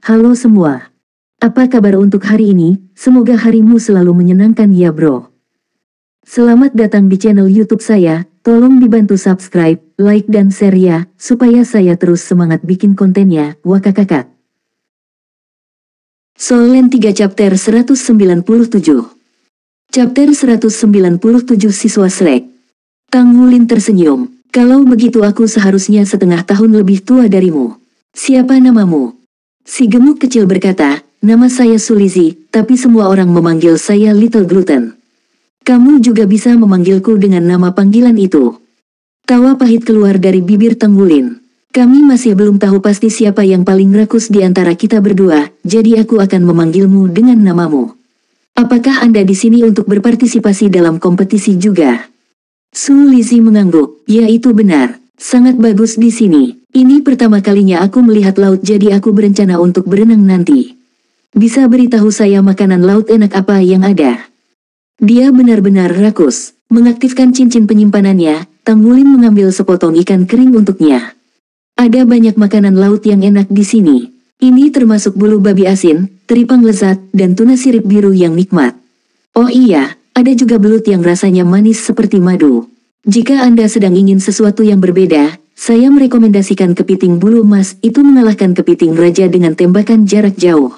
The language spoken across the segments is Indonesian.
Halo semua. Apa kabar untuk hari ini? Semoga harimu selalu menyenangkan ya bro. Selamat datang di channel YouTube saya. Tolong dibantu subscribe, like dan share ya, supaya saya terus semangat bikin kontennya. Wakakakak. Solen 3 chapter 197. Chapter 197 Siswa Shrek. Tang Wulin tersenyum. Kalau begitu aku seharusnya setengah tahun lebih tua darimu. Siapa namamu? Si gemuk kecil berkata, nama saya Sulizi, tapi semua orang memanggil saya Little Gluten. Kamu juga bisa memanggilku dengan nama panggilan itu. Tawa pahit keluar dari bibir Tang Wulin. Kami masih belum tahu pasti siapa yang paling rakus di antara kita berdua, jadi aku akan memanggilmu dengan namamu. Apakah Anda di sini untuk berpartisipasi dalam kompetisi juga? Sulizi mengangguk, ya itu benar, sangat bagus di sini. Ini pertama kalinya aku melihat laut jadi aku berencana untuk berenang nanti. Bisa beritahu saya makanan laut enak apa yang ada? Dia benar-benar rakus. Mengaktifkan cincin penyimpanannya, Tang Wulin mengambil sepotong ikan kering untuknya. Ada banyak makanan laut yang enak di sini. Ini termasuk bulu babi asin, teripang lezat, dan tuna sirip biru yang nikmat. Oh iya, ada juga belut yang rasanya manis seperti madu. Jika Anda sedang ingin sesuatu yang berbeda, saya merekomendasikan kepiting bulu emas, itu mengalahkan kepiting raja dengan tembakan jarak jauh.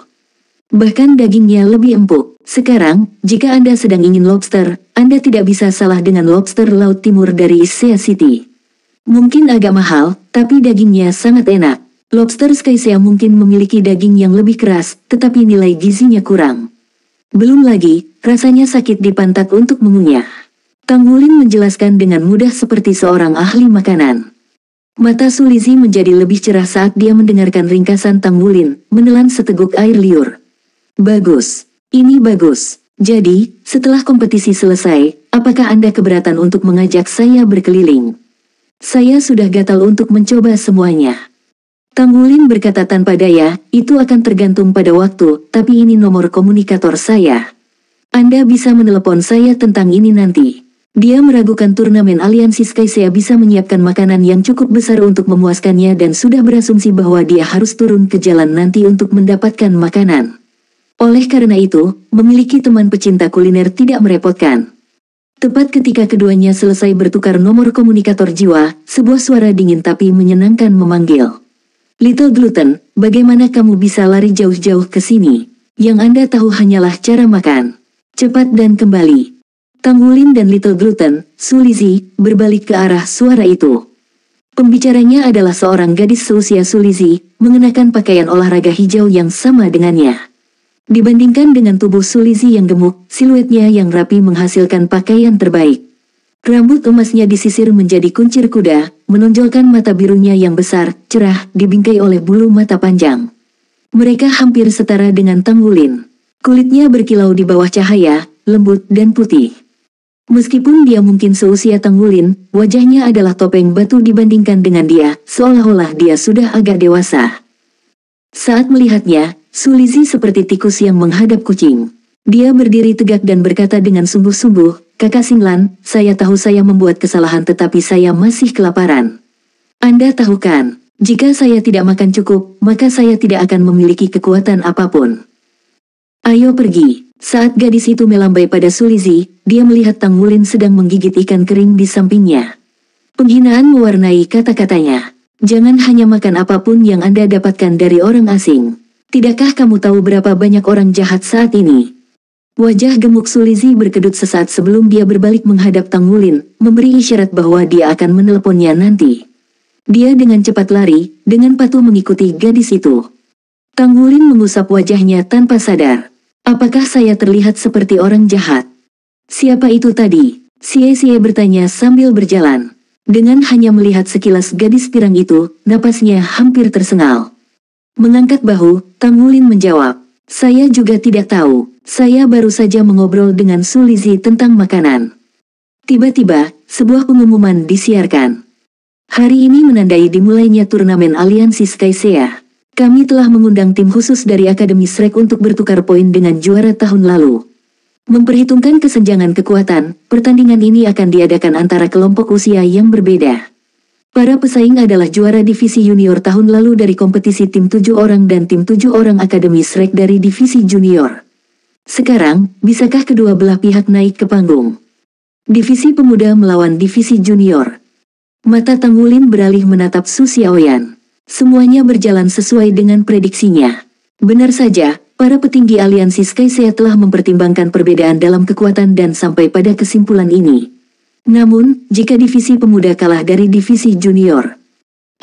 Bahkan dagingnya lebih empuk. Sekarang, jika Anda sedang ingin lobster, Anda tidak bisa salah dengan lobster laut timur dari Sea City. Mungkin agak mahal, tapi dagingnya sangat enak. Lobster Skysia mungkin memiliki daging yang lebih keras, tetapi nilai gizinya kurang. Belum lagi, rasanya sakit di pantat untuk mengunyah. Tang Wulin menjelaskan dengan mudah seperti seorang ahli makanan. Mata Sulizi menjadi lebih cerah saat dia mendengarkan ringkasan Tang Wulin, menelan seteguk air liur. Bagus, ini bagus. Jadi, setelah kompetisi selesai, apakah Anda keberatan untuk mengajak saya berkeliling? Saya sudah gatal untuk mencoba semuanya. Tang Wulin berkata tanpa daya, itu akan tergantung pada waktu, tapi ini nomor komunikator saya. Anda bisa menelepon saya tentang ini nanti. Dia meragukan turnamen aliansi Skysia bisa menyiapkan makanan yang cukup besar untuk memuaskannya dan sudah berasumsi bahwa dia harus turun ke jalan nanti untuk mendapatkan makanan. Oleh karena itu, memiliki teman pecinta kuliner tidak merepotkan. Tepat ketika keduanya selesai bertukar nomor komunikator jiwa, sebuah suara dingin tapi menyenangkan memanggil. Little Gluten, bagaimana kamu bisa lari jauh-jauh ke sini? Yang Anda tahu hanyalah cara makan. Cepat dan kembali. Tang Wulin dan Little Gluten, Sulizi, berbalik ke arah suara itu. Pembicaranya adalah seorang gadis seusia Sulizi, mengenakan pakaian olahraga hijau yang sama dengannya. Dibandingkan dengan tubuh Sulizi yang gemuk, siluetnya yang rapi menghasilkan pakaian terbaik. Rambut emasnya disisir menjadi kuncir kuda, menonjolkan mata birunya yang besar, cerah, dibingkai oleh bulu mata panjang. Mereka hampir setara dengan Tang Wulin. Kulitnya berkilau di bawah cahaya, lembut dan putih. Meskipun dia mungkin seusia Tang Wulin, wajahnya adalah topeng batu dibandingkan dengan dia, seolah-olah dia sudah agak dewasa. Saat melihatnya, Sulizi seperti tikus yang menghadap kucing. Dia berdiri tegak dan berkata dengan sungguh-sungguh, Kakak Singlan, saya tahu saya membuat kesalahan tetapi saya masih kelaparan. Anda tahu kan, jika saya tidak makan cukup, maka saya tidak akan memiliki kekuatan apapun. Ayo pergi. Saat gadis itu melambai pada Sulizi, dia melihat Tang Wulin sedang menggigit ikan kering di sampingnya. Penghinaan mewarnai kata-katanya. Jangan hanya makan apapun yang Anda dapatkan dari orang asing. Tidakkah kamu tahu berapa banyak orang jahat saat ini? Wajah gemuk Sulizi berkedut sesaat sebelum dia berbalik menghadap Tang Wulin, memberi isyarat bahwa dia akan meneleponnya nanti. Dia dengan cepat lari, dengan patuh mengikuti gadis itu. Tang Wulin mengusap wajahnya tanpa sadar. Apakah saya terlihat seperti orang jahat? Siapa itu tadi? Sie bertanya sambil berjalan. Dengan hanya melihat sekilas gadis pirang itu, napasnya hampir tersengal. Mengangkat bahu, Tang Wulin menjawab. Saya juga tidak tahu, saya baru saja mengobrol dengan Sulizi tentang makanan. Tiba-tiba, sebuah pengumuman disiarkan. Hari ini menandai dimulainya turnamen aliansi Skysia. Kami telah mengundang tim khusus dari Akademi Shrek untuk bertukar poin dengan juara tahun lalu. Memperhitungkan kesenjangan kekuatan, pertandingan ini akan diadakan antara kelompok usia yang berbeda. Para pesaing adalah juara divisi junior tahun lalu dari kompetisi tim 7 orang dan tim 7 orang Akademi Shrek dari divisi junior. Sekarang, bisakah kedua belah pihak naik ke panggung? Divisi pemuda melawan divisi junior. Mata Tang Wulin beralih menatap Su Xiaoyan. Semuanya berjalan sesuai dengan prediksinya. Benar saja, para petinggi aliansi Skycea telah mempertimbangkan perbedaan dalam kekuatan dan sampai pada kesimpulan ini. Namun, jika divisi pemuda kalah dari divisi junior,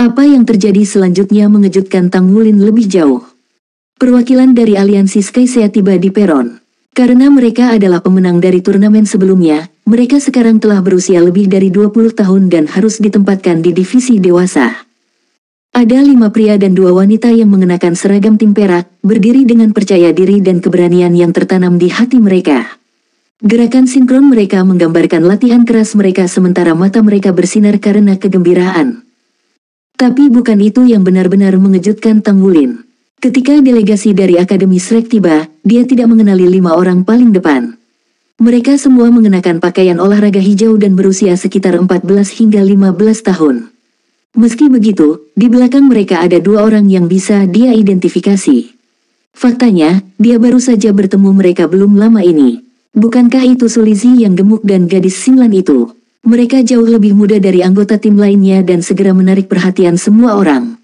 apa yang terjadi selanjutnya mengejutkan Tang Wulin lebih jauh. Perwakilan dari aliansi Skycea tiba di peron. Karena mereka adalah pemenang dari turnamen sebelumnya, mereka sekarang telah berusia lebih dari 20 tahun dan harus ditempatkan di divisi dewasa. Ada 5 pria dan 2 wanita yang mengenakan seragam tim perak, berdiri dengan percaya diri dan keberanian yang tertanam di hati mereka. Gerakan sinkron mereka menggambarkan latihan keras mereka sementara mata mereka bersinar karena kegembiraan. Tapi bukan itu yang benar-benar mengejutkan Tang Wulin. Ketika delegasi dari Akademi Shrek tiba, dia tidak mengenali 5 orang paling depan. Mereka semua mengenakan pakaian olahraga hijau dan berusia sekitar 14 hingga 15 tahun. Meski begitu, di belakang mereka ada 2 orang yang bisa dia identifikasi. Faktanya, dia baru saja bertemu mereka belum lama ini. Bukankah itu Su Lizzie yang gemuk dan gadis Xinglan itu? Mereka jauh lebih muda dari anggota tim lainnya dan segera menarik perhatian semua orang.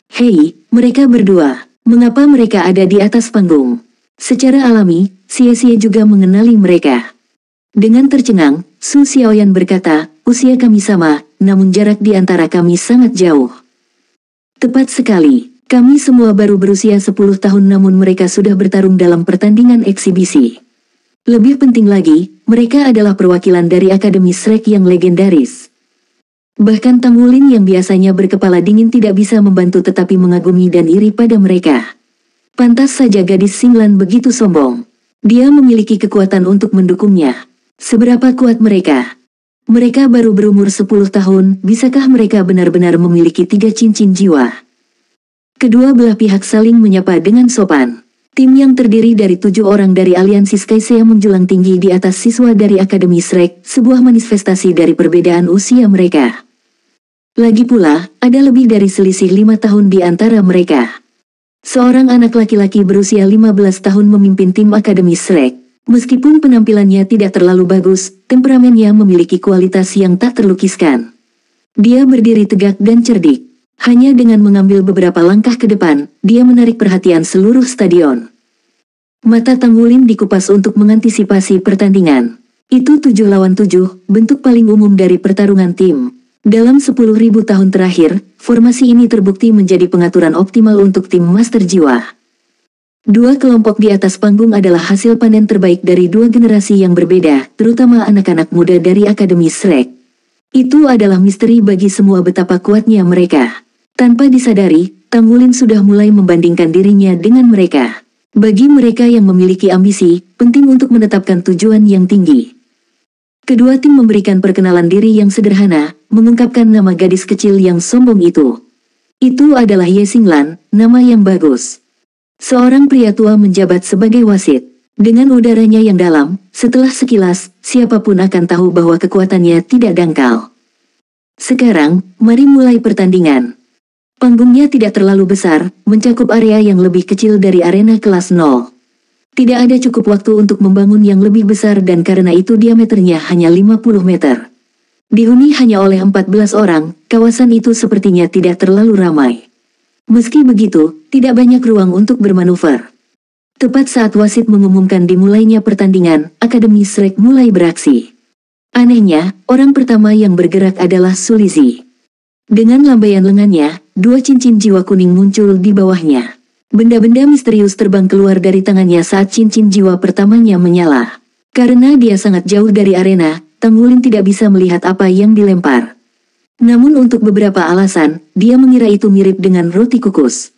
Hei, mereka berdua. Mengapa mereka ada di atas panggung? Secara alami, Xie juga mengenali mereka. Dengan tercengang, Su Xiaoyan berkata, usia kami sama, namun jarak di antara kami sangat jauh. Tepat sekali. Kami semua baru berusia 10 tahun namun mereka sudah bertarung dalam pertandingan eksibisi. Lebih penting lagi, mereka adalah perwakilan dari Akademi Shrek yang legendaris. Bahkan Tang Wulin yang biasanya berkepala dingin tidak bisa membantu tetapi mengagumi dan iri pada mereka. Pantas saja gadis Xinglan begitu sombong. Dia memiliki kekuatan untuk mendukungnya. Seberapa kuat mereka? Mereka baru berumur 10 tahun, bisakah mereka benar-benar memiliki 3 cincin jiwa? Kedua belah pihak saling menyapa dengan sopan. Tim yang terdiri dari 7 orang dari aliansi Skycea menjulang tinggi di atas siswa dari Akademi Shrek, sebuah manifestasi dari perbedaan usia mereka. Lagi pula, ada lebih dari selisih 5 tahun di antara mereka. Seorang anak laki-laki berusia 15 tahun memimpin tim Akademi Shrek. Meskipun penampilannya tidak terlalu bagus, temperamennya memiliki kualitas yang tak terlukiskan. Dia berdiri tegak dan cerdik. Hanya dengan mengambil beberapa langkah ke depan, dia menarik perhatian seluruh stadion. Mata Tang Wulin dikupas untuk mengantisipasi pertandingan. Itu 7 lawan 7, bentuk paling umum dari pertarungan tim. Dalam 10.000 tahun terakhir, formasi ini terbukti menjadi pengaturan optimal untuk tim Master Jiwa. 2 kelompok di atas panggung adalah hasil panen terbaik dari 2 generasi yang berbeda, terutama anak-anak muda dari Akademi Shrek. Itu adalah misteri bagi semua betapa kuatnya mereka. Tanpa disadari, Tang Wulin sudah mulai membandingkan dirinya dengan mereka. Bagi mereka yang memiliki ambisi, penting untuk menetapkan tujuan yang tinggi. Kedua tim memberikan perkenalan diri yang sederhana, mengungkapkan nama gadis kecil yang sombong itu. Itu adalah Ye Xinglan, nama yang bagus. Seorang pria tua menjabat sebagai wasit. Dengan udaranya yang dalam, setelah sekilas, siapapun akan tahu bahwa kekuatannya tidak dangkal. Sekarang, mari mulai pertandingan. Panggungnya tidak terlalu besar, mencakup area yang lebih kecil dari arena kelas 0. Tidak ada cukup waktu untuk membangun yang lebih besar dan karena itu diameternya hanya 50 meter. Dihuni hanya oleh 14 orang, kawasan itu sepertinya tidak terlalu ramai. Meski begitu, tidak banyak ruang untuk bermanuver. Tepat saat wasit mengumumkan dimulainya pertandingan, Akademi Shrek mulai beraksi. Anehnya, orang pertama yang bergerak adalah Su Lizzie. Dengan lambaian lengannya, 2 cincin jiwa kuning muncul di bawahnya. Benda-benda misterius terbang keluar dari tangannya saat cincin jiwa pertamanya menyala. Karena dia sangat jauh dari arena, Tang Wulin tidak bisa melihat apa yang dilempar. Namun untuk beberapa alasan, dia mengira itu mirip dengan roti kukus.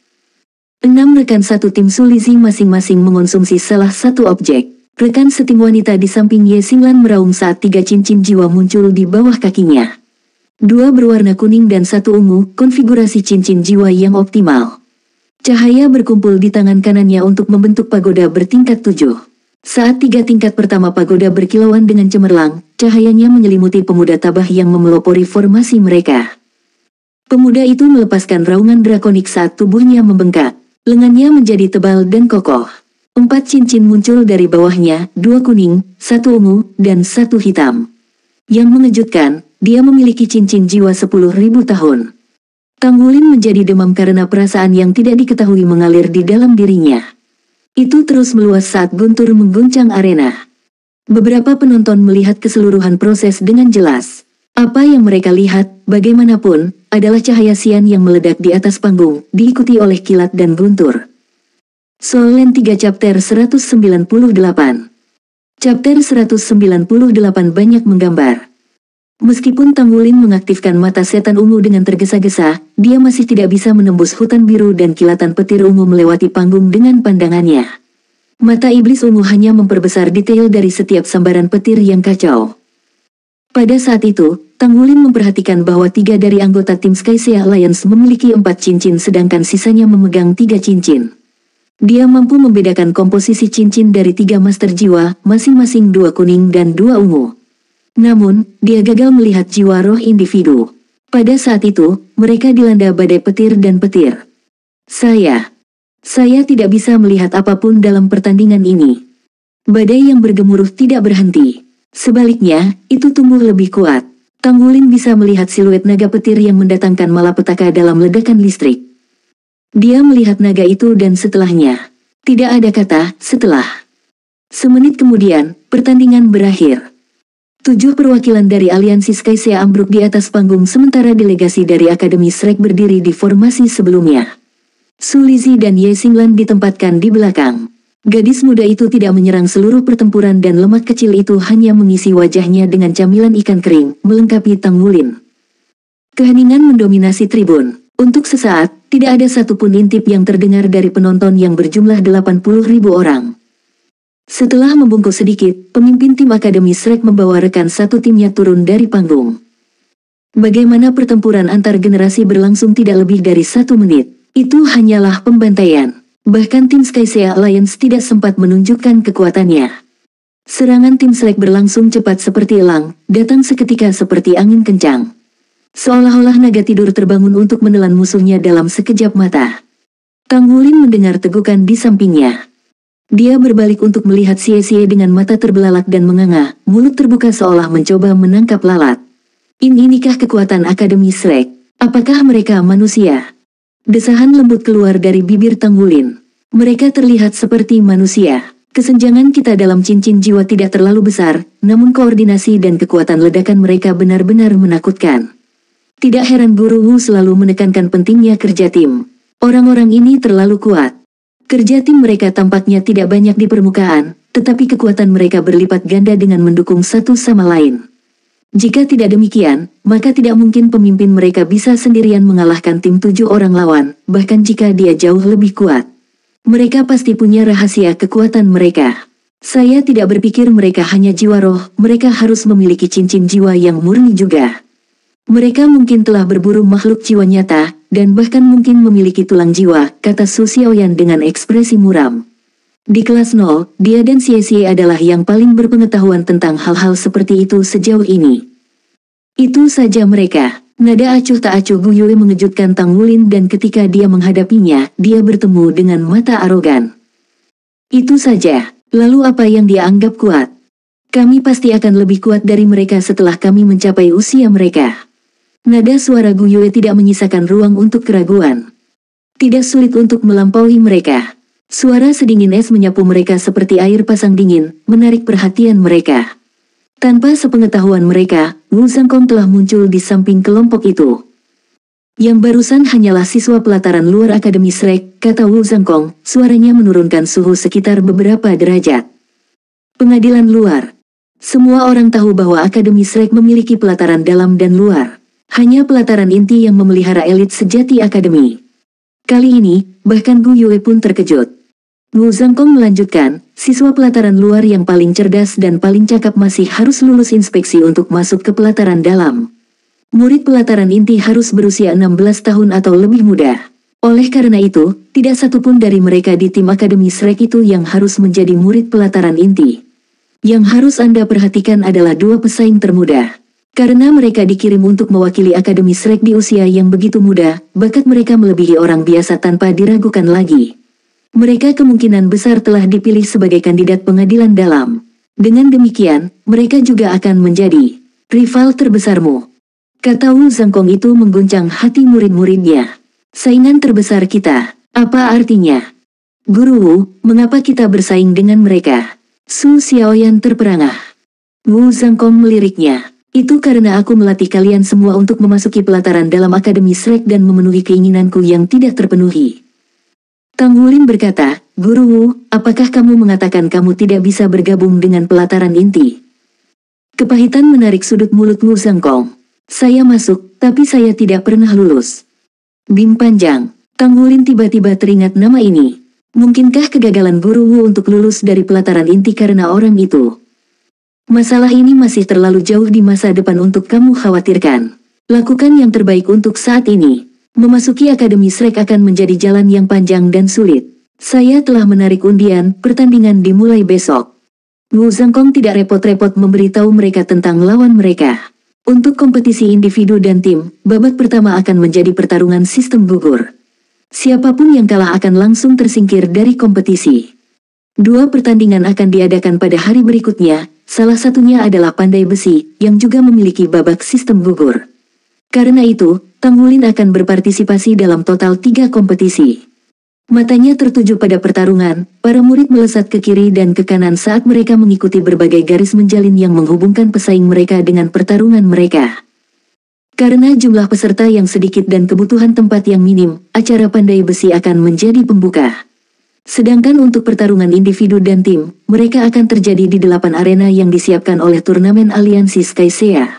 6 rekan satu tim Su Lizzie masing-masing mengonsumsi salah satu objek. Rekan setim wanita di samping Ye Xinglan meraung saat 3 cincin jiwa muncul di bawah kakinya. 2 berwarna kuning dan 1 ungu, konfigurasi cincin jiwa yang optimal. Cahaya berkumpul di tangan kanannya untuk membentuk pagoda bertingkat 7. Saat tiga tingkat pertama pagoda berkilauan dengan cemerlang, cahayanya menyelimuti pemuda tabah yang memelopori formasi mereka. Pemuda itu melepaskan raungan drakonik saat tubuhnya membengkak. Lengannya menjadi tebal dan kokoh. 4 cincin muncul dari bawahnya, 2 kuning, 1 ungu, dan 1 hitam. Yang mengejutkan, dia memiliki cincin jiwa 10.000 tahun. Tang Wulin menjadi demam karena perasaan yang tidak diketahui mengalir di dalam dirinya. Itu terus meluas saat guntur mengguncang arena. Beberapa penonton melihat keseluruhan proses dengan jelas. Apa yang mereka lihat, bagaimanapun, adalah cahaya sian yang meledak di atas panggung, diikuti oleh kilat dan guntur. Soul Land 3 Chapter 198. Chapter 198 banyak menggambar. Meskipun Tang Wulin mengaktifkan mata setan ungu dengan tergesa-gesa, dia masih tidak bisa menembus hutan biru dan kilatan petir ungu melewati panggung dengan pandangannya. Mata iblis ungu hanya memperbesar detail dari setiap sambaran petir yang kacau. Pada saat itu, Tang Wulin memperhatikan bahwa 3 dari anggota tim Skysia Alliance memiliki 4 cincin sedangkan sisanya memegang 3 cincin. Dia mampu membedakan komposisi cincin dari 3 master jiwa, masing-masing 2 kuning dan 2 ungu. Namun, dia gagal melihat jiwa roh individu. Pada saat itu, mereka dilanda badai petir dan petir. Saya tidak bisa melihat apapun dalam pertandingan ini. Badai yang bergemuruh tidak berhenti. Sebaliknya, itu tumbuh lebih kuat. Tang Wulin bisa melihat siluet naga petir yang mendatangkan malapetaka dalam ledakan listrik. Dia melihat naga itu dan setelahnya. Tidak ada kata, setelah. Semenit kemudian, pertandingan berakhir. 7 perwakilan dari aliansi Skysia ambruk di atas panggung sementara delegasi dari Akademi Shrek berdiri di formasi sebelumnya. Su Lizzie dan Ye Xinglan ditempatkan di belakang. Gadis muda itu tidak menyerang seluruh pertempuran dan lemak kecil itu hanya mengisi wajahnya dengan camilan ikan kering, melengkapi Tang Wulin. Keheningan mendominasi tribun. Untuk sesaat, tidak ada satupun intip yang terdengar dari penonton yang berjumlah 80.000 orang. Setelah membungkuk sedikit, pemimpin tim Akademi Shrek membawa rekan satu timnya turun dari panggung. Bagaimana pertempuran antar generasi berlangsung tidak lebih dari 1 menit. Itu hanyalah pembantaian. Bahkan tim Skysia Alliance tidak sempat menunjukkan kekuatannya. Serangan tim Shrek berlangsung cepat seperti elang, datang seketika seperti angin kencang. Seolah-olah naga tidur terbangun untuk menelan musuhnya dalam sekejap mata. Tang Wulin mendengar tegukan di sampingnya. Dia berbalik untuk melihat Xie dengan mata terbelalak dan menganga, mulut terbuka seolah mencoba menangkap lalat. Inikah kekuatan Akademi Shrek? Apakah mereka manusia? Desahan lembut keluar dari bibir Tang Wulin. Mereka terlihat seperti manusia. Kesenjangan kita dalam cincin jiwa tidak terlalu besar, namun koordinasi dan kekuatan ledakan mereka benar-benar menakutkan. Tidak heran Guru Wu selalu menekankan pentingnya kerja tim. Orang-orang ini terlalu kuat. Kerja tim mereka tampaknya tidak banyak di permukaan, tetapi kekuatan mereka berlipat ganda dengan mendukung satu sama lain. Jika tidak demikian, maka tidak mungkin pemimpin mereka bisa sendirian mengalahkan tim 7 orang lawan, bahkan jika dia jauh lebih kuat. Mereka pasti punya rahasia kekuatan mereka. Saya tidak berpikir mereka hanya jiwa roh, mereka harus memiliki cincin jiwa yang murni juga. Mereka mungkin telah berburu makhluk jiwa nyata, dan bahkan mungkin memiliki tulang jiwa, kata Su Xiaoyan dengan ekspresi muram. Di kelas 0, dia dan Xie adalah yang paling berpengetahuan tentang hal-hal seperti itu sejauh ini. Itu saja mereka. Nada acuh tak acuh Gu Yue mengejutkan Tang Wulin dan ketika dia menghadapinya, dia bertemu dengan mata arogan. Itu saja. Lalu apa yang dia anggap kuat? Kami pasti akan lebih kuat dari mereka setelah kami mencapai usia mereka. Nada suara Gu Yue tidak menyisakan ruang untuk keraguan. Tidak sulit untuk melampaui mereka. Suara sedingin es menyapu mereka seperti air pasang dingin, menarik perhatian mereka. Tanpa sepengetahuan mereka, Wu Zhangkong telah muncul di samping kelompok itu. Yang barusan hanyalah siswa pelataran luar Akademi Shrek, kata Wu Zhangkong, suaranya menurunkan suhu sekitar beberapa derajat. Pengadilan luar. Semua orang tahu bahwa Akademi Shrek memiliki pelataran dalam dan luar. Hanya pelataran inti yang memelihara elit sejati akademi. Kali ini, bahkan Gu Yue pun terkejut. Wu Zhangkong melanjutkan, siswa pelataran luar yang paling cerdas dan paling cakap masih harus lulus inspeksi untuk masuk ke pelataran dalam. Murid pelataran inti harus berusia 16 tahun atau lebih muda. Oleh karena itu, tidak satupun dari mereka di tim Akademi Shrek itu yang harus menjadi murid pelataran inti. Yang harus Anda perhatikan adalah dua pesaing termuda. Karena mereka dikirim untuk mewakili Akademi Shrek di usia yang begitu muda, bakat mereka melebihi orang biasa tanpa diragukan lagi. Mereka kemungkinan besar telah dipilih sebagai kandidat pengadilan dalam. Dengan demikian, mereka juga akan menjadi rival terbesarmu. Kata Wu Zhangkong itu mengguncang hati murid-muridnya. Saingan terbesar kita, apa artinya? Guru Wu, mengapa kita bersaing dengan mereka? Su Xiaoyan terperangah. Wu Zhangkong meliriknya. Itu karena aku melatih kalian semua untuk memasuki pelataran dalam Akademi Shrek dan memenuhi keinginanku yang tidak terpenuhi. Tang Wulin berkata, Guru Wu, apakah kamu mengatakan kamu tidak bisa bergabung dengan pelataran inti? Kepahitan menarik sudut mulut Wu Zhangkong. Saya masuk, tapi saya tidak pernah lulus. Bim panjang. Tang Wulin tiba-tiba teringat nama ini. Mungkinkah kegagalan Guru Wu untuk lulus dari pelataran inti karena orang itu? Masalah ini masih terlalu jauh di masa depan untuk kamu khawatirkan. Lakukan yang terbaik untuk saat ini. Memasuki Akademi Shrek akan menjadi jalan yang panjang dan sulit. Saya telah menarik undian, pertandingan dimulai besok. Wu Zhangkong tidak repot-repot memberitahu mereka tentang lawan mereka. Untuk kompetisi individu dan tim, babak pertama akan menjadi pertarungan sistem gugur. Siapapun yang kalah akan langsung tersingkir dari kompetisi. Dua pertandingan akan diadakan pada hari berikutnya. Salah satunya adalah pandai besi, yang juga memiliki babak sistem gugur. Karena itu, Tang Wulin akan berpartisipasi dalam total 3 kompetisi. Matanya tertuju pada pertarungan, para murid melesat ke kiri dan ke kanan saat mereka mengikuti berbagai garis menjalin yang menghubungkan pesaing mereka dengan pertarungan mereka. Karena jumlah peserta yang sedikit dan kebutuhan tempat yang minim, acara pandai besi akan menjadi pembuka. Sedangkan untuk pertarungan individu dan tim, mereka akan terjadi di 8 arena yang disiapkan oleh turnamen aliansi Skysea.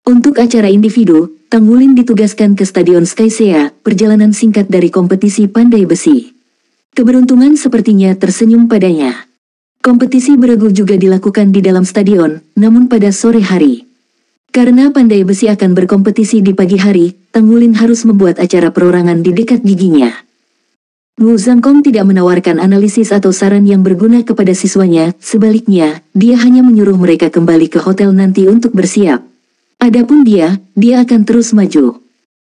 Untuk acara individu, Tang Wulin ditugaskan ke Stadion Skysea, perjalanan singkat dari kompetisi pandai besi. Keberuntungan sepertinya tersenyum padanya. Kompetisi beregu juga dilakukan di dalam stadion, namun pada sore hari. Karena pandai besi akan berkompetisi di pagi hari, Tang Wulin harus membuat acara perorangan di dekat giginya. Wu Zhangkong tidak menawarkan analisis atau saran yang berguna kepada siswanya, sebaliknya, dia hanya menyuruh mereka kembali ke hotel nanti untuk bersiap. Adapun dia akan terus maju.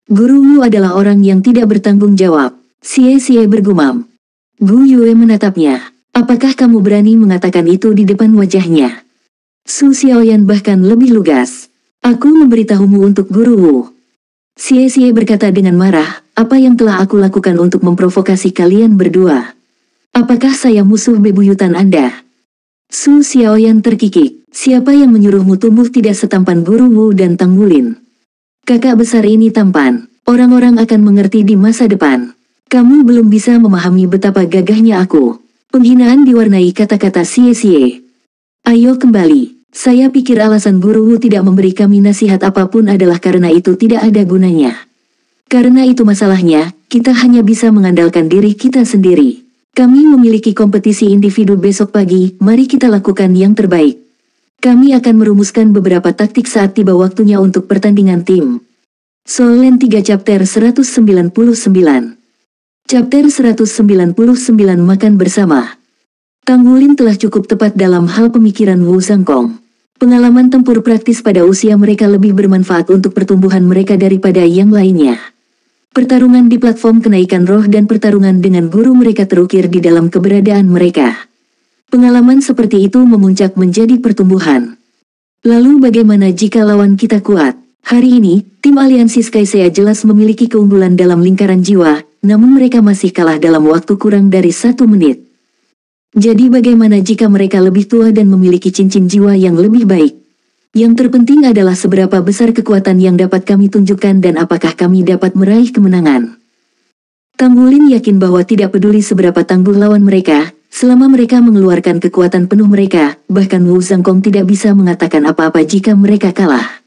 Guru Wu adalah orang yang tidak bertanggung jawab, Xie bergumam. Gu Yue menatapnya, apakah kamu berani mengatakan itu di depan wajahnya? Su Xiaoyan bahkan lebih lugas, aku memberitahumu untuk Guru Wu. Xie berkata dengan marah, apa yang telah aku lakukan untuk memprovokasi kalian berdua? Apakah saya musuh bebuyutan Anda? Su Xiaoyan terkikik, siapa yang menyuruhmu tumbuh tidak setampan Guru Wu dan Tang Wulin? Kakak besar ini tampan, orang-orang akan mengerti di masa depan. Kamu belum bisa memahami betapa gagahnya aku. Penghinaan diwarnai kata-kata Xie. Ayo kembali. Saya pikir alasan Guru Wu tidak memberi kami nasihat apapun adalah karena itu tidak ada gunanya. Karena itu masalahnya, kita hanya bisa mengandalkan diri kita sendiri. Kami memiliki kompetisi individu besok pagi, mari kita lakukan yang terbaik. Kami akan merumuskan beberapa taktik saat tiba waktunya untuk pertandingan tim. Solen 3 Chapter 199. Chapter 199 Makan Bersama. Tang Wulin telah cukup tepat dalam hal pemikiran Wu Zhangkong. Pengalaman tempur praktis pada usia mereka lebih bermanfaat untuk pertumbuhan mereka daripada yang lainnya. Pertarungan di platform kenaikan roh dan pertarungan dengan guru mereka terukir di dalam keberadaan mereka. Pengalaman seperti itu memuncak menjadi pertumbuhan. Lalu bagaimana jika lawan kita kuat? Hari ini, tim aliansi Skysea jelas memiliki keunggulan dalam lingkaran jiwa, namun mereka masih kalah dalam waktu kurang dari 1 menit. Jadi bagaimana jika mereka lebih tua dan memiliki cincin jiwa yang lebih baik? Yang terpenting adalah seberapa besar kekuatan yang dapat kami tunjukkan dan apakah kami dapat meraih kemenangan. Tang Wulin yakin bahwa tidak peduli seberapa tangguh lawan mereka, selama mereka mengeluarkan kekuatan penuh mereka, bahkan Wu Zhangkong tidak bisa mengatakan apa-apa jika mereka kalah.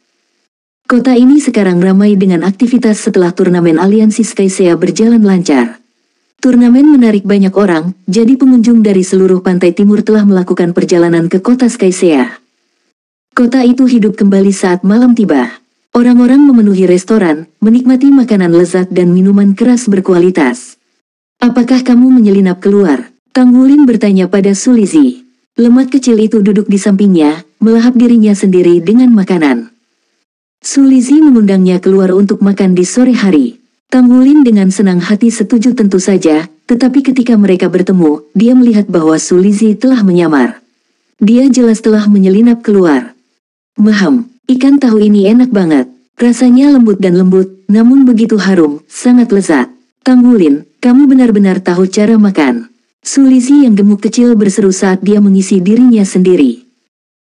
Kota ini sekarang ramai dengan aktivitas setelah turnamen aliansi Skysea berjalan lancar. Turnamen menarik banyak orang, jadi pengunjung dari seluruh pantai timur telah melakukan perjalanan ke kota Skysea. Kota itu hidup kembali saat malam tiba. Orang-orang memenuhi restoran, menikmati makanan lezat dan minuman keras berkualitas. Apakah kamu menyelinap keluar? Tang Wulin bertanya pada Su Lizzie. Lemat kecil itu duduk di sampingnya, melahap dirinya sendiri dengan makanan. Su Lizzie mengundangnya keluar untuk makan di sore hari. Tang Wulin dengan senang hati setuju tentu saja, tetapi ketika mereka bertemu, dia melihat bahwa Su Lizzie telah menyamar. Dia jelas telah menyelinap keluar. Ikan tahu ini enak banget. Rasanya lembut dan lembut, namun begitu harum, sangat lezat. Tang Wulin, kamu benar-benar tahu cara makan. Su Lizzie yang gemuk kecil berseru saat dia mengisi dirinya sendiri.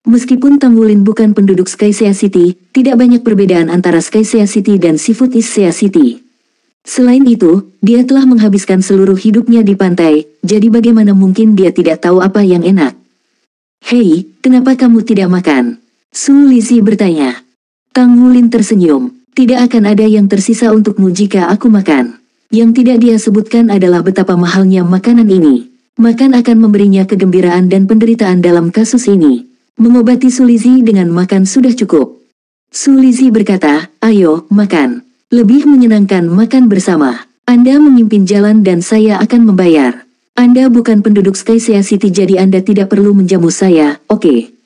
Meskipun Tang Wulin bukan penduduk Skysia City, tidak banyak perbedaan antara Skysia City dan Seafood Isia City. Selain itu, dia telah menghabiskan seluruh hidupnya di pantai, jadi bagaimana mungkin dia tidak tahu apa yang enak? Hei, kenapa kamu tidak makan? Su Lizzie bertanya. Tang Wulin tersenyum. Tidak akan ada yang tersisa untukmu jika aku makan. Yang tidak dia sebutkan adalah betapa mahalnya makanan ini. Makan akan memberinya kegembiraan dan penderitaan dalam kasus ini. Mengobati Su Lizzie dengan makan sudah cukup. Su Lizzie berkata, ayo, makan. Lebih menyenangkan makan bersama. Anda memimpin jalan dan saya akan membayar. Anda bukan penduduk Skysia City jadi Anda tidak perlu menjamu saya, oke?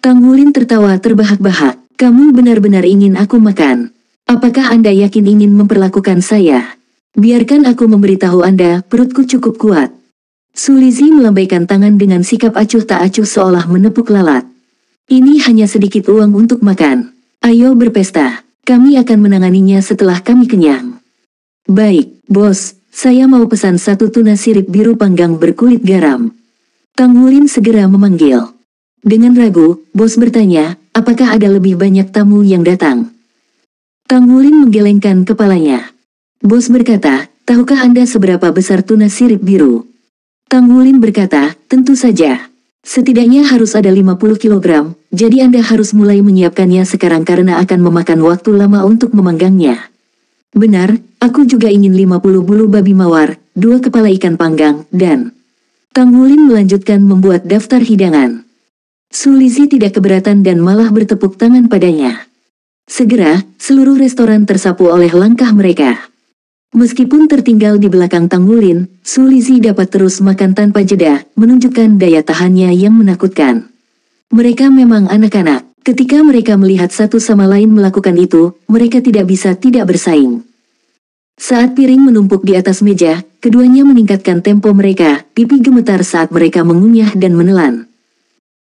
Tang Wulin tertawa terbahak-bahak. Kamu benar-benar ingin aku makan. Apakah Anda yakin ingin memperlakukan saya? Biarkan aku memberitahu Anda, perutku cukup kuat. Su Lizzie melambaikan tangan dengan sikap acuh tak acuh seolah menepuk lalat. Ini hanya sedikit uang untuk makan. Ayo berpesta. Kami akan menanganinya setelah kami kenyang. Baik, bos, saya mau pesan 1 tuna sirip biru panggang berkulit garam. Tang Wulin segera memanggil. Dengan ragu, bos bertanya, apakah ada lebih banyak tamu yang datang? Tang Wulin menggelengkan kepalanya. Bos berkata, tahukah Anda seberapa besar tuna sirip biru? Tang Wulin berkata, tentu saja. Setidaknya harus ada 50 kg, jadi Anda harus mulai menyiapkannya sekarang karena akan memakan waktu lama untuk memanggangnya. Benar, aku juga ingin 50 bulu babi mawar, 2 kepala ikan panggang, dan... Tang Wulin melanjutkan membuat daftar hidangan. Su Lizzie tidak keberatan dan malah bertepuk tangan padanya. Segera, seluruh restoran tersapu oleh langkah mereka. Meskipun tertinggal di belakang Tang Wulin, Su Lizzie dapat terus makan tanpa jeda, menunjukkan daya tahannya yang menakutkan. Mereka memang anak-anak. Ketika mereka melihat satu sama lain melakukan itu, mereka tidak bisa tidak bersaing. Saat piring menumpuk di atas meja, keduanya meningkatkan tempo mereka, pipi gemetar saat mereka mengunyah dan menelan.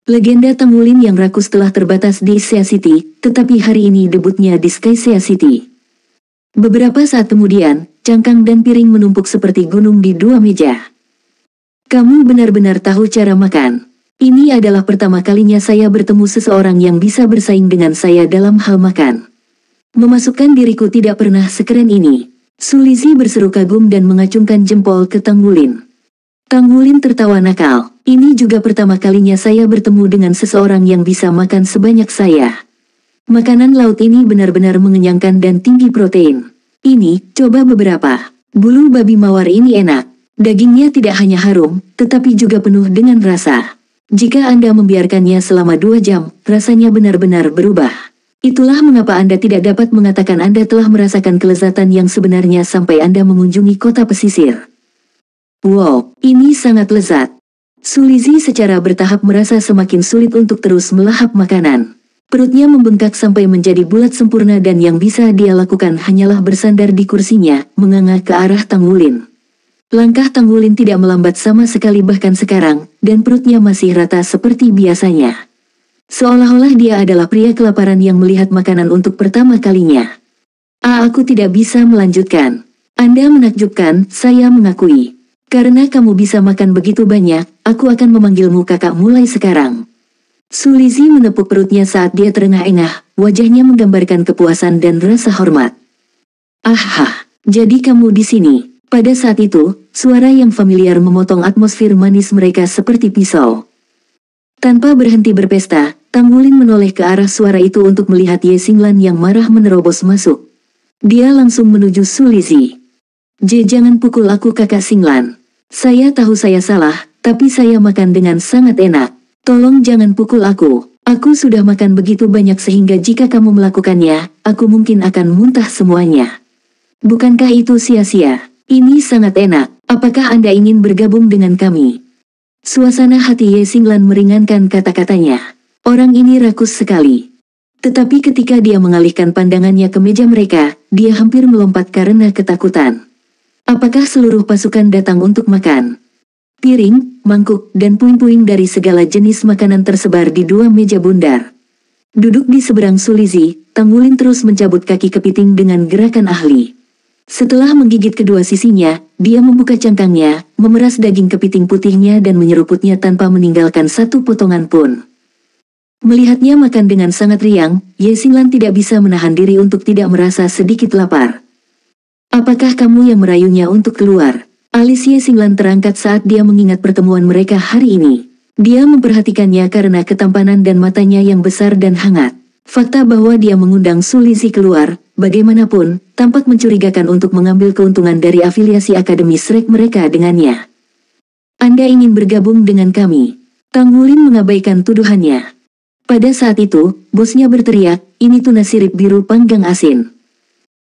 Legenda Tang Wulin yang rakus telah terbatas di Isia City, tetapi hari ini debutnya di Skysia City. Beberapa saat kemudian, cangkang dan piring menumpuk seperti gunung di 2 meja. Kamu benar-benar tahu cara makan. Ini adalah pertama kalinya saya bertemu seseorang yang bisa bersaing dengan saya dalam hal makan. Memasukkan diriku tidak pernah sekeren ini. Su Lizzie berseru kagum dan mengacungkan jempol ke Tang Wulin. Tang Wulin tertawa nakal. Ini juga pertama kalinya saya bertemu dengan seseorang yang bisa makan sebanyak saya. Makanan laut ini benar-benar mengenyangkan dan tinggi protein. Ini, coba beberapa. Bulu babi mawar ini enak. Dagingnya tidak hanya harum, tetapi juga penuh dengan rasa. Jika Anda membiarkannya selama 2 jam, rasanya benar-benar berubah. Itulah mengapa Anda tidak dapat mengatakan Anda telah merasakan kelezatan yang sebenarnya sampai Anda mengunjungi kota pesisir. Wow, ini sangat lezat. Su Lizzie secara bertahap merasa semakin sulit untuk terus melahap makanan. Perutnya membengkak sampai menjadi bulat sempurna dan yang bisa dia lakukan hanyalah bersandar di kursinya, menganga ke arah Tang Wulin. Langkah Tang Wulin tidak melambat sama sekali bahkan sekarang, dan perutnya masih rata seperti biasanya. Seolah-olah dia adalah pria kelaparan yang melihat makanan untuk pertama kalinya. Aku tidak bisa melanjutkan. Anda menakjubkan, saya mengakui. Karena kamu bisa makan begitu banyak, aku akan memanggilmu kakak mulai sekarang. Su Lizzie menepuk perutnya saat dia terengah-engah, wajahnya menggambarkan kepuasan dan rasa hormat. Jadi kamu di sini. Pada saat itu, suara yang familiar memotong atmosfer manis mereka seperti pisau. Tanpa berhenti berpesta, Tang Wulin menoleh ke arah suara itu untuk melihat Ye Xinglan yang marah menerobos masuk. Dia langsung menuju Su Lizzie. Jangan pukul aku kakak Xinglan. Saya tahu saya salah, tapi saya makan dengan sangat enak. Tolong jangan pukul aku Aku sudah makan begitu banyak sehingga jika kamu melakukannya, aku mungkin akan muntah semuanya. Bukankah itu sia-sia? Ini sangat enak. Apakah Anda ingin bergabung dengan kami? Suasana hati Ye Xinglan meringankan kata-katanya. Orang ini rakus sekali. Tetapi ketika dia mengalihkan pandangannya ke meja mereka, dia hampir melompat karena ketakutan. Apakah seluruh pasukan datang untuk makan? Piring, mangkuk, dan puing-puing dari segala jenis makanan tersebar di dua meja bundar. Duduk di seberang Su Lizhi, Tang Wulin terus mencabut kaki kepiting dengan gerakan ahli. Setelah menggigit kedua sisinya, dia membuka cangkangnya, memeras daging kepiting putihnya dan menyeruputnya tanpa meninggalkan satu potongan pun. Melihatnya makan dengan sangat riang, Ye Xinglan tidak bisa menahan diri untuk tidak merasa sedikit lapar. Apakah kamu yang merayunya untuk keluar? Alis Ye Xinglan terangkat saat dia mengingat pertemuan mereka hari ini. Dia memperhatikannya karena ketampanan dan matanya yang besar dan hangat. Fakta bahwa dia mengundang Su Lizhi keluar, bagaimanapun, tampak mencurigakan untuk mengambil keuntungan dari afiliasi Akademi Shrek mereka dengannya. Anda ingin bergabung dengan kami? Tang Wulin mengabaikan tuduhannya. Pada saat itu, bosnya berteriak, ini tuna sirip biru panggang asin.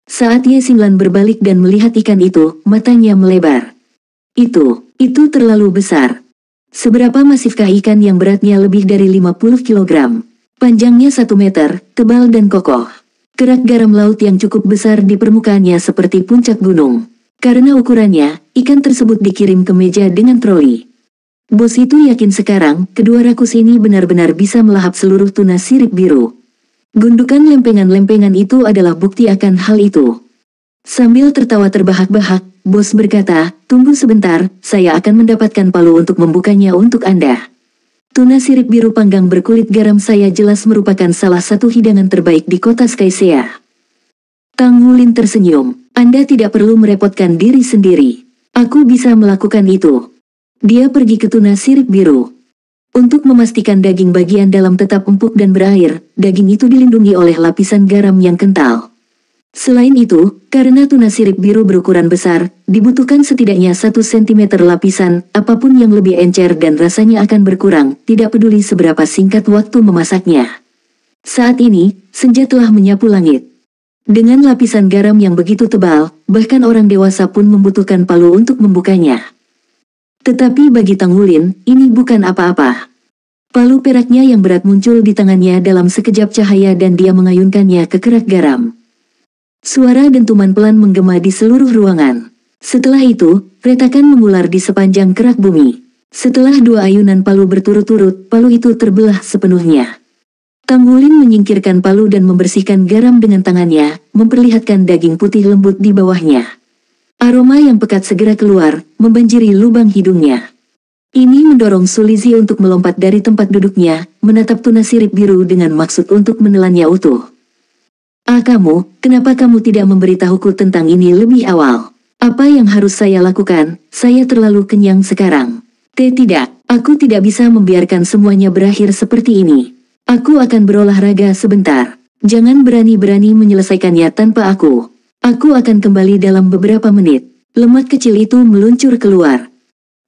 Saat Ye Xinglan berbalik dan melihat ikan itu, matanya melebar. Itu terlalu besar. Seberapa masifkah ikan yang beratnya lebih dari 50 kilogram? Panjangnya 1 meter, tebal dan kokoh. Kerak garam laut yang cukup besar di permukaannya seperti puncak gunung. Karena ukurannya, ikan tersebut dikirim ke meja dengan troli. Bos itu yakin sekarang, kedua rakus ini benar-benar bisa melahap seluruh tuna sirip biru. Gundukan lempengan-lempengan itu adalah bukti akan hal itu. Sambil tertawa terbahak-bahak, bos berkata, tunggu sebentar, saya akan mendapatkan palu untuk membukanya untuk Anda. Tuna sirip biru panggang berkulit garam saya jelas merupakan salah satu hidangan terbaik di kota Skysia. Tang Wulin tersenyum, Anda tidak perlu merepotkan diri sendiri. Aku bisa melakukan itu. Dia pergi ke tuna sirip biru. Untuk memastikan daging bagian dalam tetap empuk dan berair, daging itu dilindungi oleh lapisan garam yang kental. Selain itu, karena tuna sirip biru berukuran besar, dibutuhkan setidaknya 1 cm lapisan, apapun yang lebih encer dan rasanya akan berkurang, tidak peduli seberapa singkat waktu memasaknya. Saat ini, senja telah menyapu langit. Dengan lapisan garam yang begitu tebal, bahkan orang dewasa pun membutuhkan palu untuk membukanya. Tetapi bagi Tang Wulin, ini bukan apa-apa. Palu peraknya yang berat muncul di tangannya dalam sekejap cahaya dan dia mengayunkannya ke kerak garam. Suara dentuman pelan menggema di seluruh ruangan. Setelah itu, retakan mengular di sepanjang kerak bumi. Setelah 2 ayunan palu berturut-turut, palu itu terbelah sepenuhnya. Tang Wulin menyingkirkan palu dan membersihkan garam dengan tangannya, memperlihatkan daging putih lembut di bawahnya. Aroma yang pekat segera keluar, membanjiri lubang hidungnya. Ini mendorong Su Lizhi untuk melompat dari tempat duduknya, menatap tuna sirip biru dengan maksud untuk menelannya utuh. Kamu, kenapa kamu tidak memberitahuku tentang ini lebih awal? Apa yang harus saya lakukan? Saya terlalu kenyang sekarang. Tidak, aku tidak bisa membiarkan semuanya berakhir seperti ini. Aku akan berolahraga sebentar. Jangan berani-berani menyelesaikannya tanpa aku. Aku akan kembali dalam beberapa menit. Lemak kecil itu meluncur keluar.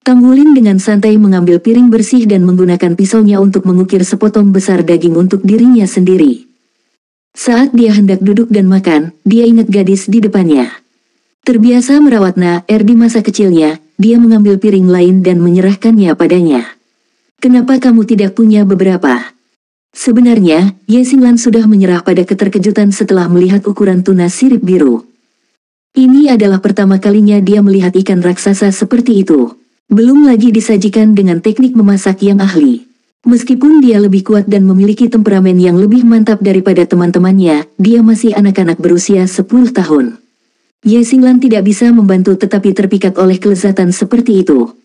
Tang Wulin dengan santai mengambil piring bersih dan menggunakan pisaunya untuk mengukir sepotong besar daging untuk dirinya sendiri. Saat dia hendak duduk dan makan, dia ingat gadis di depannya. Terbiasa merawat Na-Er di masa kecilnya, dia mengambil piring lain dan menyerahkannya padanya. Kenapa kamu tidak punya beberapa? Sebenarnya, Ye Xinglan sudah menyerah pada keterkejutan setelah melihat ukuran tuna sirip biru. Ini adalah pertama kalinya dia melihat ikan raksasa seperti itu. Belum lagi disajikan dengan teknik memasak yang ahli. Meskipun dia lebih kuat dan memiliki temperamen yang lebih mantap daripada teman-temannya, dia masih anak-anak berusia 10 tahun. Ye Xinglan tidak bisa membantu tetapi terpikat oleh kelezatan seperti itu.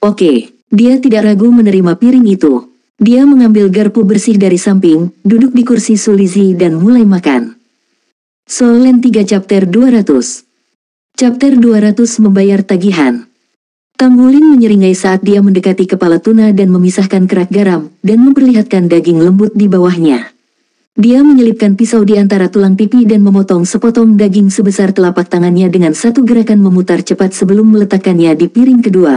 Oke. Dia tidak ragu menerima piring itu. Dia mengambil garpu bersih dari samping, duduk di kursi Su Lizhi dan mulai makan. Soul Land 3 Chapter 200. Chapter 200 Membayar Tagihan. Tang Wulin menyeringai saat dia mendekati kepala tuna dan memisahkan kerak garam, dan memperlihatkan daging lembut di bawahnya. Dia menyelipkan pisau di antara tulang pipi dan memotong sepotong daging sebesar telapak tangannya dengan satu gerakan memutar cepat sebelum meletakkannya di piring kedua.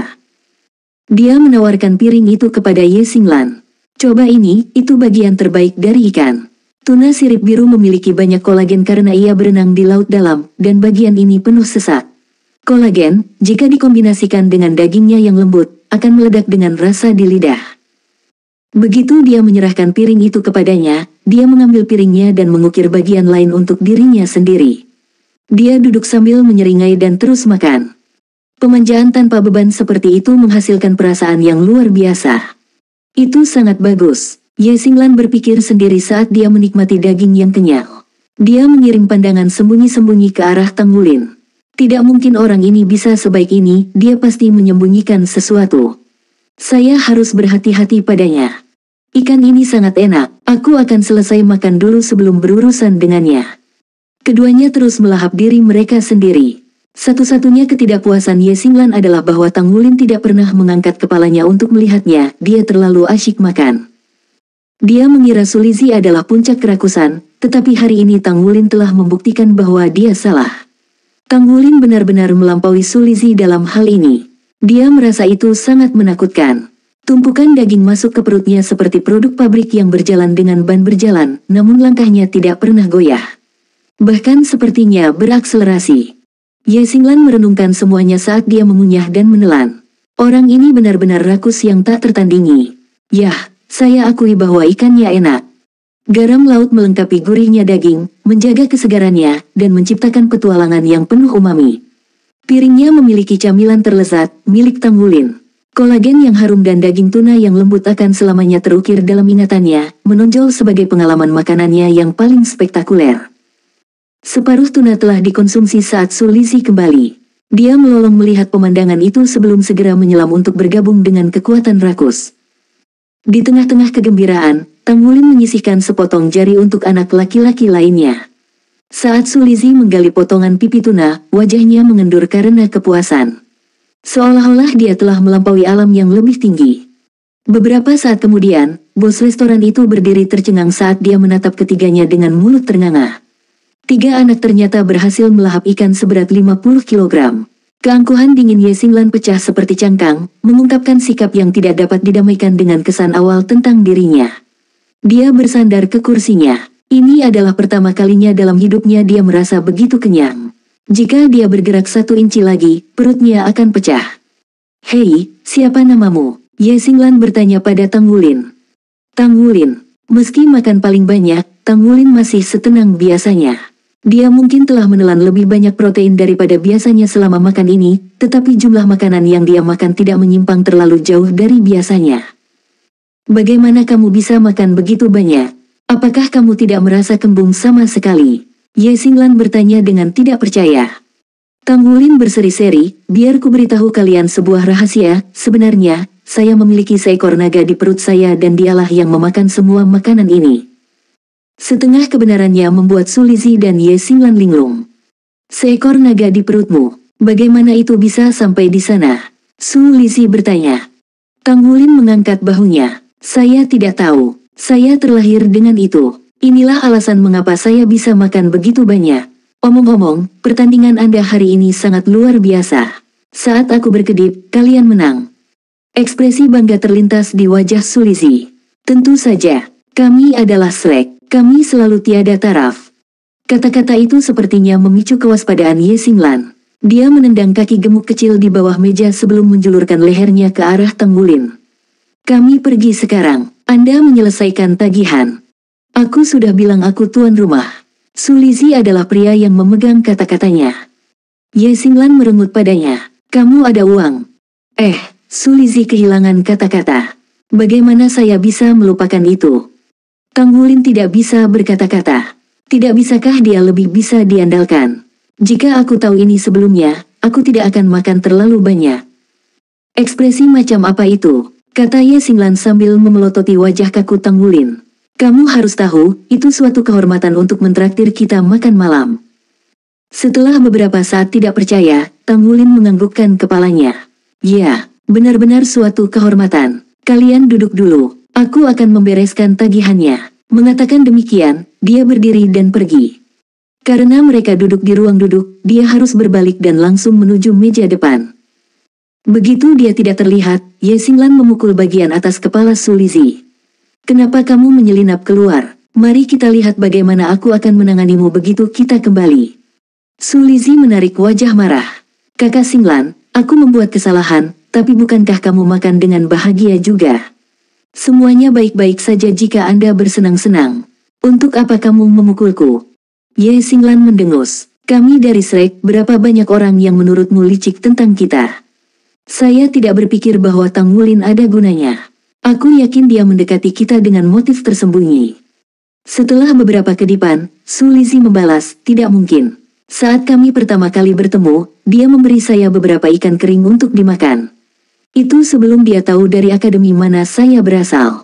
Dia menawarkan piring itu kepada Ye Xinglan. Coba ini, itu bagian terbaik dari ikan. Tuna sirip biru memiliki banyak kolagen karena ia berenang di laut dalam, dan bagian ini penuh sesak. Kolagen, jika dikombinasikan dengan dagingnya yang lembut, akan meledak dengan rasa di lidah. Begitu dia menyerahkan piring itu kepadanya, dia mengambil piringnya dan mengukir bagian lain untuk dirinya sendiri. Dia duduk sambil menyeringai dan terus makan. Pemanjaan tanpa beban seperti itu menghasilkan perasaan yang luar biasa. Itu sangat bagus. Ye Xinglan berpikir sendiri saat dia menikmati daging yang kenyal. Dia mengirim pandangan sembunyi-sembunyi ke arah Tang Wulin. Tidak mungkin orang ini bisa sebaik ini, dia pasti menyembunyikan sesuatu. Saya harus berhati-hati padanya. Ikan ini sangat enak, aku akan selesai makan dulu sebelum berurusan dengannya. Keduanya terus melahap diri mereka sendiri. Satu-satunya ketidakpuasan Ye Xinglan adalah bahwa Tang Wulin tidak pernah mengangkat kepalanya untuk melihatnya, dia terlalu asyik makan. Dia mengira Su Lizhi adalah puncak kerakusan, tetapi hari ini Tang Wulin telah membuktikan bahwa dia salah. Tang Wulin benar-benar melampaui Su Lizhi dalam hal ini. Dia merasa itu sangat menakutkan. Tumpukan daging masuk ke perutnya seperti produk pabrik yang berjalan dengan ban berjalan, namun langkahnya tidak pernah goyah. Bahkan sepertinya berakselerasi. Ye Xinglan merenungkan semuanya saat dia mengunyah dan menelan. Orang ini benar-benar rakus yang tak tertandingi. Yah, saya akui bahwa ikannya enak. Garam laut melengkapi gurihnya daging, menjaga kesegarannya, dan menciptakan petualangan yang penuh umami. Piringnya memiliki camilan terlezat, milik Tang Wulin. Kolagen yang harum dan daging tuna yang lembut akan selamanya terukir dalam ingatannya, menonjol sebagai pengalaman makanannya yang paling spektakuler. Separuh tuna telah dikonsumsi saat Su Lizhi kembali. Dia melolong melihat pemandangan itu sebelum segera menyelam untuk bergabung dengan kekuatan rakus. Di tengah-tengah kegembiraan, Tang Wulin menyisihkan sepotong jari untuk anak laki-laki lainnya. Saat Su Lizhi menggali potongan pipi tuna, wajahnya mengendur karena kepuasan. Seolah-olah dia telah melampaui alam yang lebih tinggi. Beberapa saat kemudian, bos restoran itu berdiri tercengang saat dia menatap ketiganya dengan mulut ternganga. 3 anak ternyata berhasil melahap ikan seberat 50 kg. Keangkuhan dingin Ye Xinglan pecah seperti cangkang, mengungkapkan sikap yang tidak dapat didamaikan dengan kesan awal tentang dirinya. Dia bersandar ke kursinya. Ini adalah pertama kalinya dalam hidupnya dia merasa begitu kenyang. Jika dia bergerak 1 inci lagi, perutnya akan pecah. Hei, siapa namamu? Ye Xinglan bertanya pada Tang Wulin. Tang Wulin. Meski makan paling banyak, Tang Wulin masih setenang biasanya. Dia mungkin telah menelan lebih banyak protein daripada biasanya selama makan ini, tetapi jumlah makanan yang dia makan tidak menyimpang terlalu jauh dari biasanya. Bagaimana kamu bisa makan begitu banyak? Apakah kamu tidak merasa kembung sama sekali? Ye Xinglan bertanya dengan tidak percaya. Tang Wulin berseri-seri, biar ku beritahu kalian sebuah rahasia, sebenarnya, saya memiliki seekor naga di perut saya dan dialah yang memakan semua makanan ini. Setengah kebenarannya membuat Su Lizhi dan Ye Xinglan linglung. Seekor naga di perutmu, bagaimana itu bisa sampai di sana? Su Lizhi bertanya. Tang Wulin mengangkat bahunya. Saya tidak tahu, saya terlahir dengan itu. Inilah alasan mengapa saya bisa makan begitu banyak. Omong-omong, pertandingan Anda hari ini sangat luar biasa. Saat aku berkedip, kalian menang. Ekspresi bangga terlintas di wajah Su Lizhi. Tentu saja, kami adalah Shrek. Kami selalu tiada taraf. Kata-kata itu sepertinya memicu kewaspadaan Ye Xinglan. Dia menendang kaki gemuk kecil di bawah meja sebelum menjulurkan lehernya ke arah Tang Wulin. Kami pergi sekarang. Anda menyelesaikan tagihan. Aku sudah bilang aku tuan rumah. Su Lizhi adalah pria yang memegang kata-katanya. Ye Xinglan merengut padanya. Kamu ada uang. Su Lizhi kehilangan kata-kata. Bagaimana saya bisa melupakan itu? Tang Wulin tidak bisa berkata-kata. Tidak bisakah dia lebih bisa diandalkan? Jika aku tahu ini sebelumnya, aku tidak akan makan terlalu banyak. Ekspresi macam apa itu? Kata Ye Xinglan sambil memelototi wajah kaku Tang Wulin. Kamu harus tahu, itu suatu kehormatan untuk mentraktir kita makan malam. Setelah beberapa saat tidak percaya, Tang Wulin menganggukkan kepalanya. Ya, benar-benar suatu kehormatan. Kalian duduk dulu. Aku akan membereskan tagihannya. Mengatakan demikian, dia berdiri dan pergi. Karena mereka duduk di ruang duduk, dia harus berbalik dan langsung menuju meja depan. Begitu dia tidak terlihat, Ye Xinglan memukul bagian atas kepala Su Lizhi. Kenapa kamu menyelinap keluar? Mari kita lihat bagaimana aku akan menanganimu begitu kita kembali. Su Lizzie menarik wajah marah. Kakak Xinglan, aku membuat kesalahan, tapi bukankah kamu makan dengan bahagia juga? Semuanya baik-baik saja jika Anda bersenang-senang. Untuk apa kamu memukulku? Ye Xinglan mendengus. Kami dari Shrek, berapa banyak orang yang menurutmu licik tentang kita? Saya tidak berpikir bahwa Tang Wulin ada gunanya. Aku yakin dia mendekati kita dengan motif tersembunyi. Setelah beberapa kedipan, Su Lizzie membalas, tidak mungkin. Saat kami pertama kali bertemu, dia memberi saya beberapa ikan kering untuk dimakan. Itu sebelum dia tahu dari akademi mana saya berasal.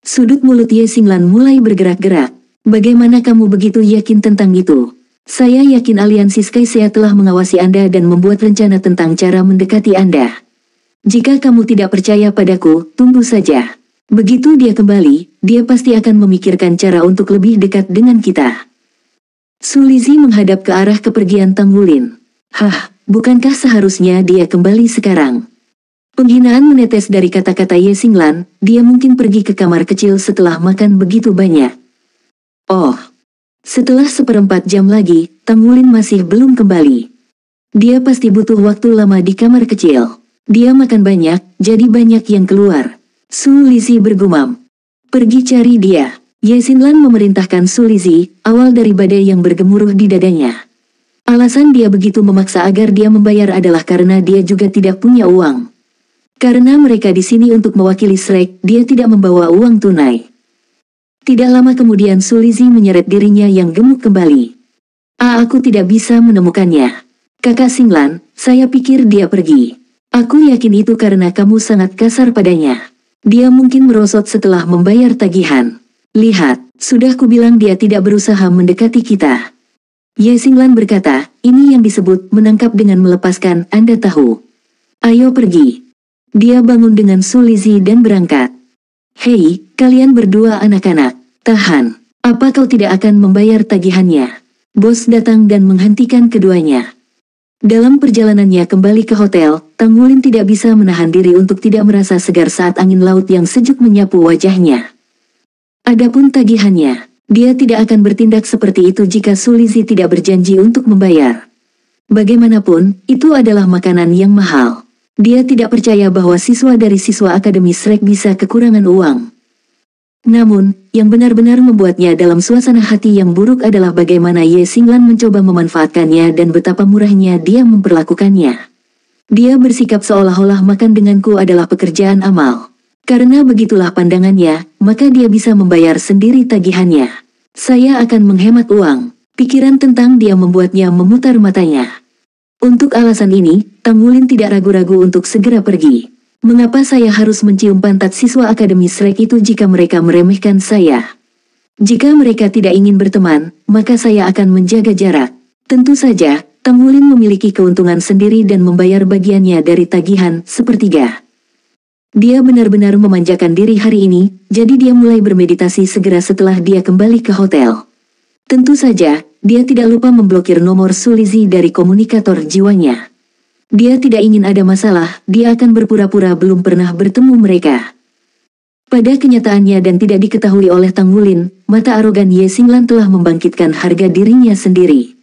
Sudut mulut Ye Xinglan mulai bergerak-gerak. Bagaimana kamu begitu yakin tentang itu? Saya yakin aliansi Skysia telah mengawasi Anda dan membuat rencana tentang cara mendekati Anda. Jika kamu tidak percaya padaku, tunggu saja. Begitu dia kembali, dia pasti akan memikirkan cara untuk lebih dekat dengan kita. Su Lizzie menghadap ke arah kepergian Tang Wulin. Hah, bukankah seharusnya dia kembali sekarang? Penghinaan menetes dari kata-kata Ye Xinglan, dia mungkin pergi ke kamar kecil setelah makan begitu banyak. Oh, setelah 1/4 jam lagi, Tang Wulin masih belum kembali. Dia pasti butuh waktu lama di kamar kecil. Dia makan banyak, jadi banyak yang keluar. Su Lizzie bergumam. Pergi cari dia. Ye Xinglan memerintahkan Su Lizzie, awal dari badai yang bergemuruh di dadanya. Alasan dia begitu memaksa agar dia membayar adalah karena dia juga tidak punya uang. Karena mereka di sini untuk mewakili Shrek, dia tidak membawa uang tunai. Tidak lama kemudian Su Lizzie menyeret dirinya yang gemuk kembali. Aku tidak bisa menemukannya. Kakak Xinglan, saya pikir dia pergi. Aku yakin itu karena kamu sangat kasar padanya. Dia mungkin merosot setelah membayar tagihan. Lihat, sudah kubilang dia tidak berusaha mendekati kita. Ye Xinglan berkata, ini yang disebut menangkap dengan melepaskan, Anda tahu. Ayo pergi. Dia bangun dengan Su Lizzie dan berangkat. Hei, kalian berdua anak-anak, tahan. Apa kau tidak akan membayar tagihannya? Bos datang dan menghentikan keduanya. Dalam perjalanannya kembali ke hotel, Tang Wulin tidak bisa menahan diri untuk tidak merasa segar saat angin laut yang sejuk menyapu wajahnya. Adapun tagihannya, dia tidak akan bertindak seperti itu jika Su Lizzie tidak berjanji untuk membayar. Bagaimanapun, itu adalah makanan yang mahal. Dia tidak percaya bahwa siswa dari siswa Akademi Shrek bisa kekurangan uang. Namun, yang benar-benar membuatnya dalam suasana hati yang buruk adalah bagaimana Ye Xinglan mencoba memanfaatkannya dan betapa murahnya dia memperlakukannya. Dia bersikap seolah-olah makan denganku adalah pekerjaan amal. Karena begitulah pandangannya, maka dia bisa membayar sendiri tagihannya. Saya akan menghemat uang. Pikiran tentang dia membuatnya memutar matanya. Untuk alasan ini, Tang Wulin tidak ragu-ragu untuk segera pergi. Mengapa saya harus mencium pantat siswa Akademi Shrek itu jika mereka meremehkan saya? Jika mereka tidak ingin berteman, maka saya akan menjaga jarak. Tentu saja, Tang Wulin memiliki keuntungan sendiri dan membayar bagiannya dari tagihan sepertiga. Dia benar-benar memanjakan diri hari ini, jadi dia mulai bermeditasi segera setelah dia kembali ke hotel. Tentu saja, dia tidak lupa memblokir nomor Su Lizzie dari komunikator jiwanya. Dia tidak ingin ada masalah, dia akan berpura-pura belum pernah bertemu mereka. Pada kenyataannya dan tidak diketahui oleh Tang Wulin, mata arogan Ye Xinglan telah membangkitkan harga dirinya sendiri.